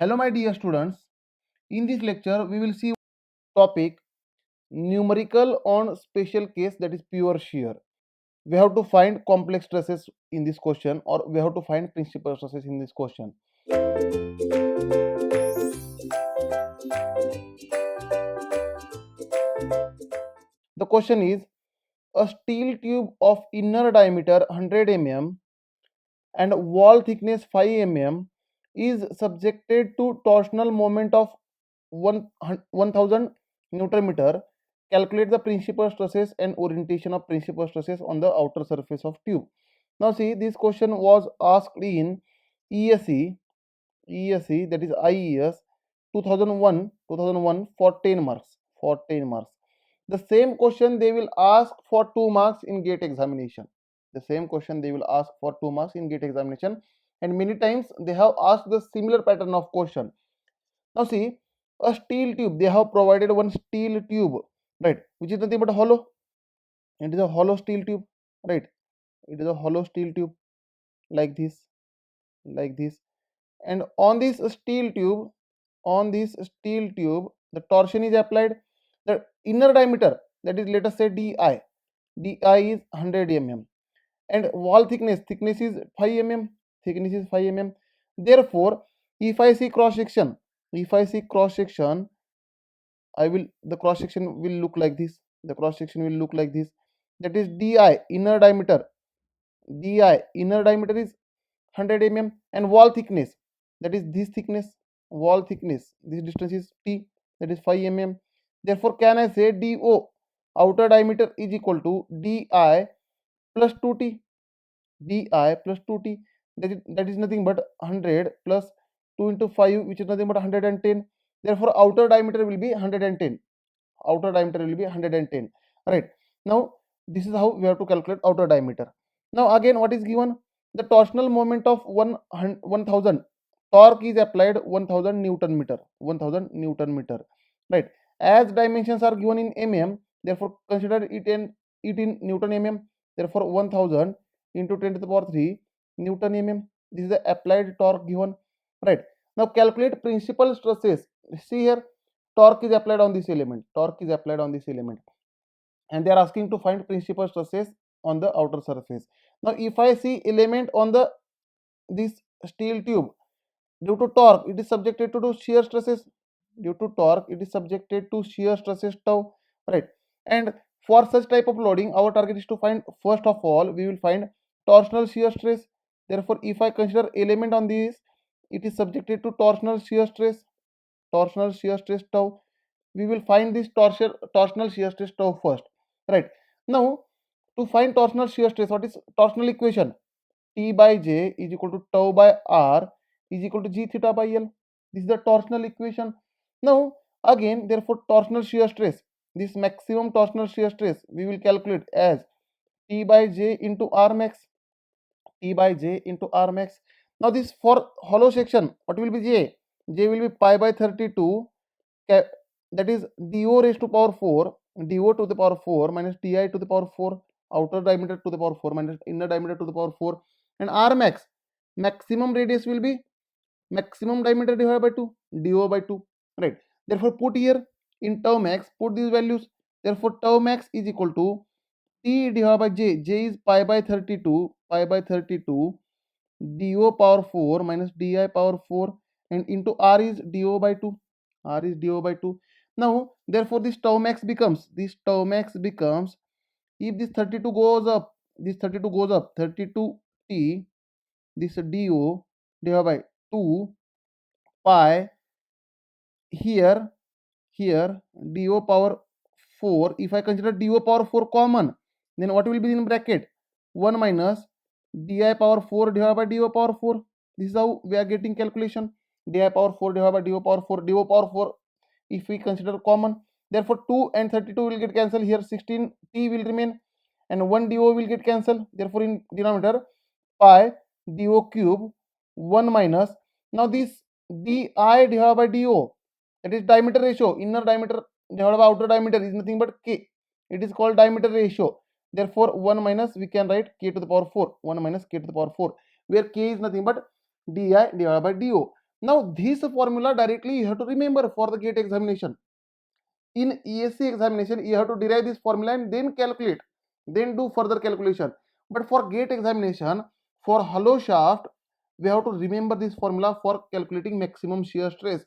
Hello my dear students, in this lecture we will see topic numerical on special case, that is pure shear. We have to find complex stresses in this question, or we have to find principal stresses in this question. The question is, a steel tube of inner diameter 100 mm and wall thickness 5 mm is subjected to torsional moment of 1000 Newton meter. Calculate the principal stresses and orientation of principal stresses on the outer surface of tube. Now see, this question was asked in ESE, that is IES 2001 for 10 marks. The same question they will ask for 2 marks in GATE examination. And many times they have asked the similar pattern of question. Now see, a steel tube, they have provided one steel tube, right, which is nothing but hollow. It is a hollow steel tube, right? It is a hollow steel tube like this, and on this steel tube, the torsion is applied. The inner diameter, that is, let us say di is 100 mm, and wall thickness is 5 mm. Therefore, if I see cross section, the cross section will look like this. That is di inner diameter is 100 mm, and wall thickness, that is this this distance is t, that is 5 mm. Therefore, can I say do outer diameter is equal to di plus 2t, that is nothing but 100 plus 2 into 5, which is nothing but 110. Therefore, outer diameter will be 110. Right. Now, this is how we have to calculate outer diameter. Now, again, what is given? The torsional moment of 1000. Torque is applied 1000 Newton meter. Right. As dimensions are given in mm, therefore consider it in Newton mm. Therefore, 1000 into 10 to the power 3 Newton mm. This is the applied torque given. Right. Now, calculate principal stresses. See here, torque is applied on this element, and they are asking to find principal stresses on the outer surface. Now, if I see element on this steel tube, due to torque it is subjected to shear stresses. Tau, right? And for such type of loading, our target is to find, first of all, we will find torsional shear stress. Therefore, if I consider element on this, it is subjected to torsional shear stress tau. We will find this torsional shear stress tau first, right? Now, to find torsional shear stress, what is torsional equation? T by J is equal to tau by R is equal to G theta by L. This is the torsional equation. Now, again, therefore, torsional shear stress, this maximum torsional shear stress, we will calculate as T by J into R max. Now, this for hollow section, what will be J? J will be pi by 32, that is do raised to power 4, do to the power 4 minus di to the power 4, outer diameter to the power 4 minus inner diameter to the power 4, and R max, maximum radius will be maximum diameter divided by 2, do by 2, right? Therefore, put here in tau max, put these values. Therefore, tau max is equal to T divided by J. J is pi by 32, do power 4 minus di power 4, and into R is do by 2. Now, therefore, this tau max becomes, if this 32 goes up, 32t, this do divided by 2 pi, here do power 4. If I consider do power 4 common, then what will be in bracket? 1 minus di power 4 divided by do power 4. This is how we are getting calculation. Di power 4 divided by do power 4. Do power 4, if we consider common, therefore 2 and 32 will get cancelled. Here 16t will remain, and 1 do will get cancelled. Therefore, in denominator, pi do cube 1 minus, now this di divided by do, that is diameter ratio, inner diameter divided by outer diameter, is nothing but k. It is called diameter ratio. Therefore, 1 minus, we can write k to the power 4, 1 minus k to the power 4, where k is nothing but di divided by do. Now this formula directly you have to remember for the GATE examination. In ESC examination, you have to derive this formula and then calculate, then do further calculation. But for GATE examination, for hollow shaft, we have to remember this formula for calculating maximum shear stress.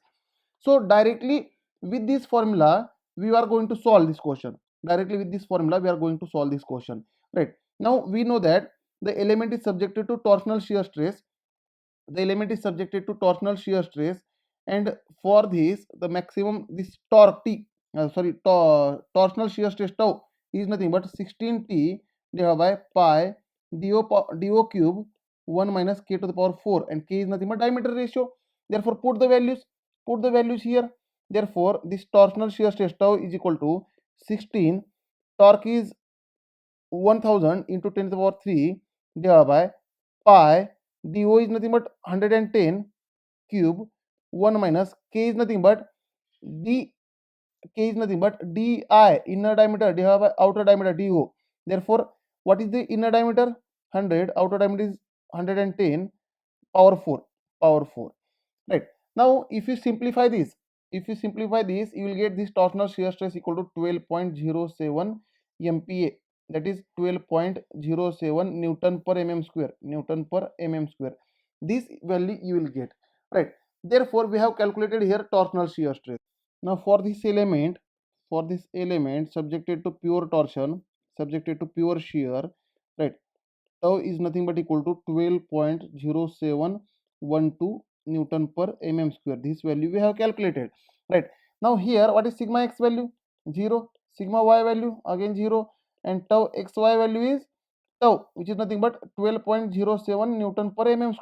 So directly with this formula, we are going to solve this question. Directly with this formula, we are going to solve this question. Right. Now we know that the element is subjected to torsional shear stress. The element is subjected to torsional shear stress, and for this the maximum this torque T, torsional shear stress tau is nothing but 16T divided by pi do cube 1 minus k to the power 4, and k is nothing but diameter ratio. Therefore put the values here. Therefore this torsional shear stress tau is equal to 16, torque is 1000 into 10 to the power 3 divided by pi do is nothing but 110 cube 1 minus k is nothing but d di inner diameter divided by outer diameter do. Therefore what is the inner diameter? 100, outer diameter is 110, power 4. Right. Now if you simplify this, you will get this torsional shear stress equal to 12.07 MPa, that is 12.07 Newton per mm square. This value you will get. Right. Therefore we have calculated here torsional shear stress. Now for this element, subjected to pure torsion, subjected to pure shear, right, tau is nothing but equal to 12.0712 Newton per mm square. This value we have calculated. Right. Now here what is sigma x value? 0. Sigma y value again 0. And tau xy value is tau, which is nothing but 12.07 Newton per mm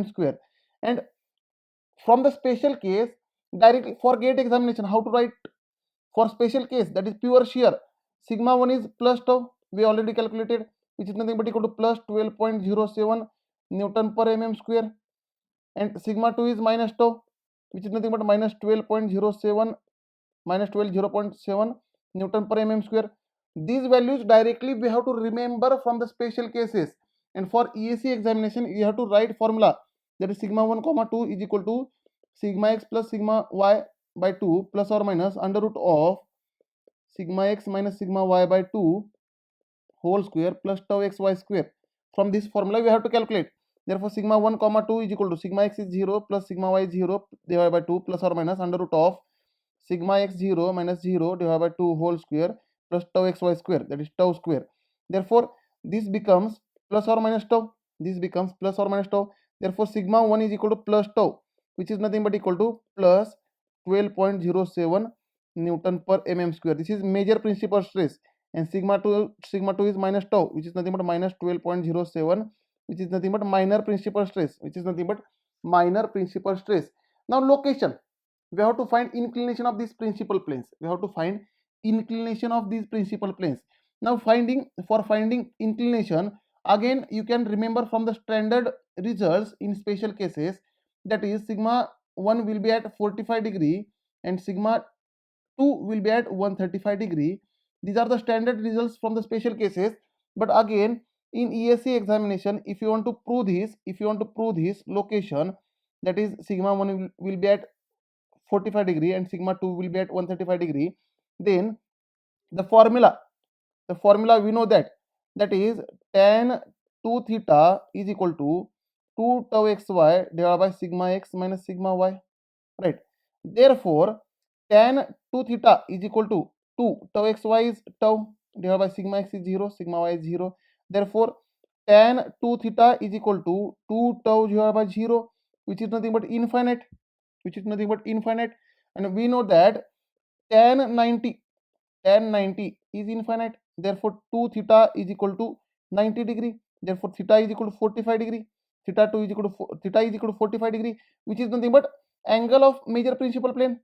square. And from the special case, directly for GATE examination, how to write for special case, that is pure shear? Sigma 1 is plus tau, we already calculated, which is nothing but equal to plus 12.07 Newton per mm square, and sigma 2 is minus tau, which is nothing but minus 12.07 Newton per mm square. These values directly we have to remember from the special cases, and for ESC examination you have to write formula, that is sigma 1 comma 2 is equal to sigma x plus sigma y by 2 plus or minus under root of sigma x minus sigma y by 2 whole square plus tau x y square. From this formula we have to calculate. Therefore sigma 1 comma 2 is equal to sigma x is 0 plus sigma y is 0 divided by 2 plus or minus under root of sigma x 0 minus 0 divided by 2 whole square plus tau xy square, that is tau square. Therefore this becomes plus or minus tau. Therefore sigma 1 is equal to plus tau, which is nothing but equal to plus 12.07 Newton per mm square. This is major principal stress. And sigma 2 is minus tau, which is nothing but minus 12.07, which is nothing but minor principal stress. Now location, we have to find inclination of these principal planes. Now for finding inclination, again you can remember from the standard results in special cases, that is sigma 1 will be at 45 degree and sigma 2 will be at 135 degree. These are the standard results from the special cases. But again in ESC examination, if you want to prove this location, that is sigma 1 will be at 45 degree and sigma 2 will be at 135 degree, then the formula we know that is tan 2 theta is equal to 2 tau xy divided by sigma x minus sigma y. Right. Therefore tan 2 theta is equal to 2 tau xy is tau divided by sigma x is 0, sigma y is 0. Therefore tan 2 theta is equal to 2 tau divided by 0, which is nothing but infinite. And we know that tan 90 is infinite. Therefore 2 theta is equal to 90 degree. Therefore theta is equal to 45 degree. Theta is equal to 45 degree, which is nothing but angle of major principal plane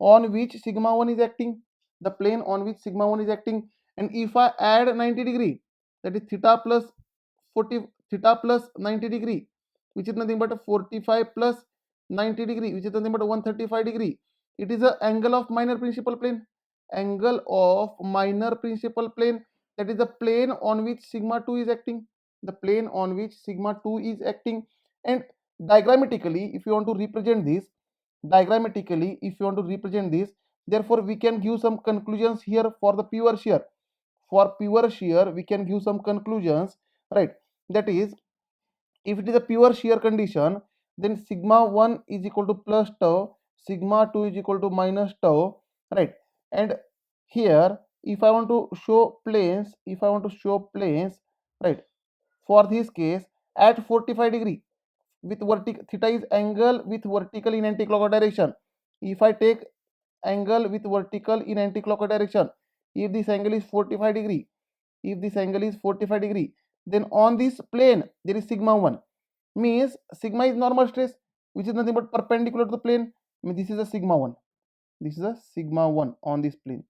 on which sigma 1 is acting, the plane on which sigma 1 is acting. And if I add 90 degree, that is theta plus 90 degree, which is nothing but 45 plus 90 degree, which is nothing but 135 degree. It is an angle of minor principal plane. That is the plane on which sigma 2 is acting. the plane on which sigma 2 is acting. And diagrammatically, if you want to represent this, therefore we can give some conclusions here for the pure shear. For pure shear, we can give some conclusions, right? That is, if it is a pure shear condition, then sigma 1 is equal to plus tau, sigma 2 is equal to minus tau, right? And here, if I want to show planes, right, for this case, at 45 degree with vertical, theta is angle with vertical in anti-clockwise direction. If I take angle with vertical in anti-clockwise direction, if this angle is 45 degree, then on this plane there is sigma 1, means sigma is normal stress, which is nothing but perpendicular to the plane. Means this is a sigma 1, on this plane,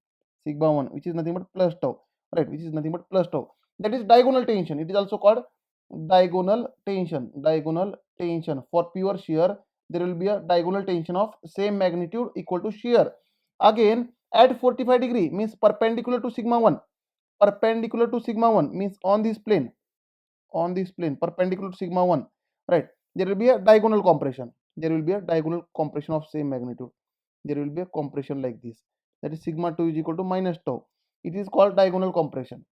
sigma 1, which is nothing but plus tau, right, that is diagonal tension. It is also called diagonal tension. For pure shear, there will be a diagonal tension of same magnitude equal to shear. Again, at 45 degree means perpendicular to sigma 1, means on this plane, perpendicular to sigma 1, right, there will be a diagonal compression, of same magnitude. There will be a compression like this, that is sigma 2 is equal to minus tau. It is called diagonal compression.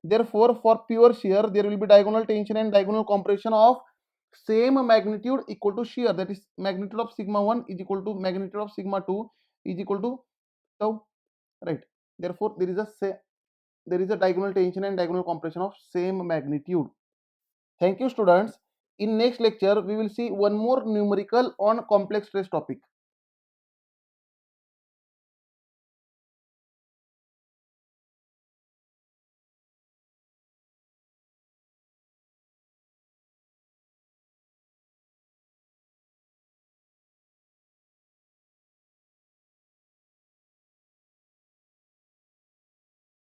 Therefore, for pure shear, there will be diagonal tension and diagonal compression of same magnitude equal to shear, that is magnitude of sigma 1 is equal to magnitude of sigma 2 is equal to tau, right. Therefore, there is a diagonal tension and diagonal compression of same magnitude. Thank you, students. In next lecture, we will see one more numerical on complex stress topic.